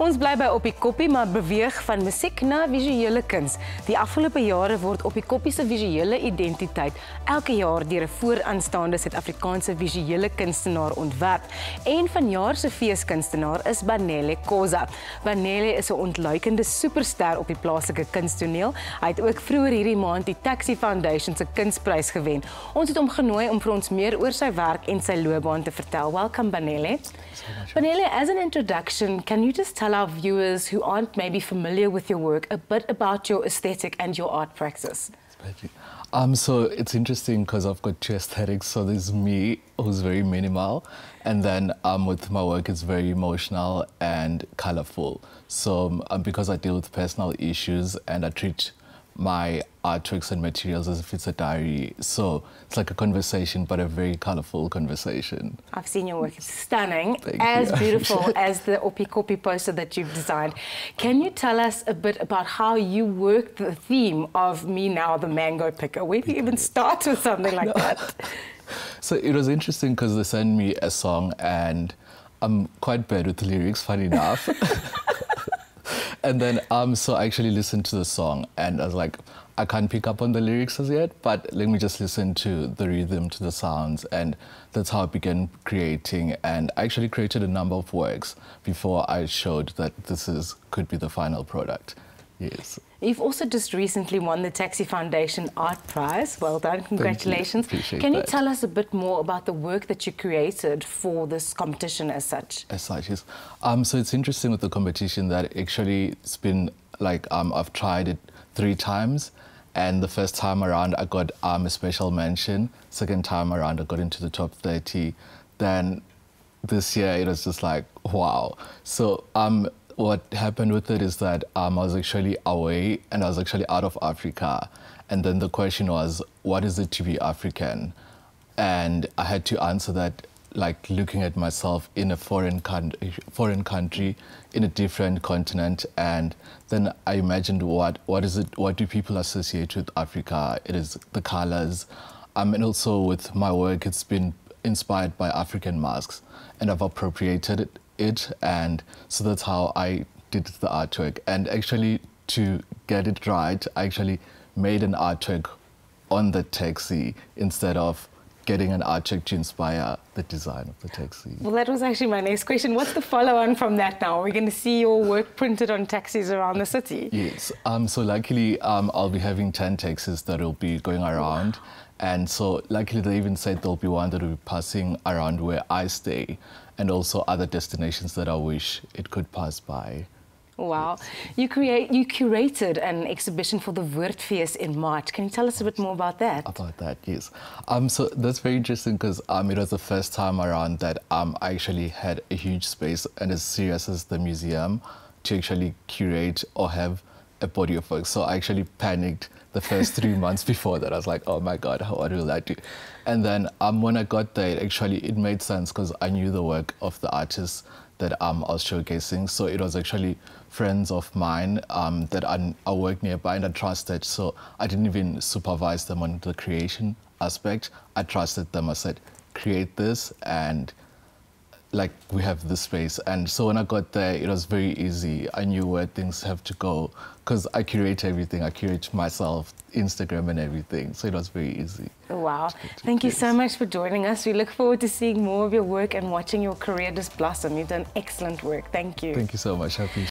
Ons bly by Oppikoppi, maar beweeg van musiek na visuele kuns. Die afgelope jare word Oppikoppi se visuele identiteit elke jaar deur 'n vooraanstaande Suid-Afrikaanse visuele kunstenaar ontwerp. En vanjaar se feeskunstenaar is Banele Khoza. Banele is 'n ontluikende superster op die plaaslike kunstoneel. Hy het ook vroeër hierdie maand die Taxi Fooundation se kunsprys gewen. Ons het hom genooi om vir ons meer oor sy werk en sy loopbaan te vertel. Welcome, Banele. Banele, as an introduction, can you just tell our viewers who aren't maybe familiar with your work a bit about your aesthetic and your art practice? So it's interesting because I've got two aesthetics. So there's me, who's very minimal, and then with my work, it's very emotional and colorful. So because I deal with personal issues and I treat my artworks and materials as if it's a diary. So it's like a conversation, but a very colorful conversation. I've seen your work. It's stunning, Thank as you. beautiful as the Oppikoppi poster that you've designed. Can you tell us a bit about how you worked the theme of Me Now, the Mango Picker? Where do you even start with something like that? So it was interesting because they sent me a song and I'm quite bad with the lyrics, funny enough. And then, so I actually listened to the song and I was like, I can't pick up on the lyrics as yet, but let me just listen to the rhythm, to the sounds. And that's how I began creating. And I actually created a number of works before I showed that could be the final product. Yes. You've also just recently won the Taxi Foundation Art Prize. Well done, congratulations. Can you tell us a bit more about the work that you created for this competition as such? As such, yes. So it's interesting with the competition that actually it's been like, I've tried it 3 times. And the first time around, I got a special mention. Second time around, I got into the top 30. Then this year, it was just like, wow. So what happened with it is that I was actually away and I was actually out of Africa. And then the question was, what is it to be African? And I had to answer that like looking at myself in a foreign country, in a different continent. And then I imagined what do people associate with Africa? It is the colors. And also with my work, it's been inspired by African masks and I've appropriated it, and so that's how I did the artwork. And actually, to get it right, I actually made an artwork on the taxi instead of getting an artwork to inspire the design of the taxi. Well, that was actually my next question. What's the follow-on from that now? Are we going to see your work printed on taxis around the city? Yes. So luckily, I'll be having 10 taxis that will be going around. And so luckily they even said there'll be one that will be passing around where I stay and also other destinations that I wish it could pass by. Wow. You curated an exhibition for the Woordfees in March. Can you tell us a bit more about that? About that, yes. So that's very interesting because it was the first time around that I actually had a huge space and as serious as the museum to actually curate or have a body of work. So I actually panicked the first 3 months before that. I was like, oh my God, what will I do? And then when I got there, it made sense because I knew the work of the artists that I was showcasing. So it was actually friends of mine that I work nearby and I trusted. So I didn't even supervise them on the creation aspect. I trusted them. I said, create this and like we have this space. And so when I got there, it was very easy. I knew where things have to go because I curate everything. I curate myself, Instagram and everything. So it was very easy. Wow. Thank you so much for joining us. We look forward to seeing more of your work and watching your career just blossom. You've done excellent work. Thank you. Thank you so much. I appreciate it.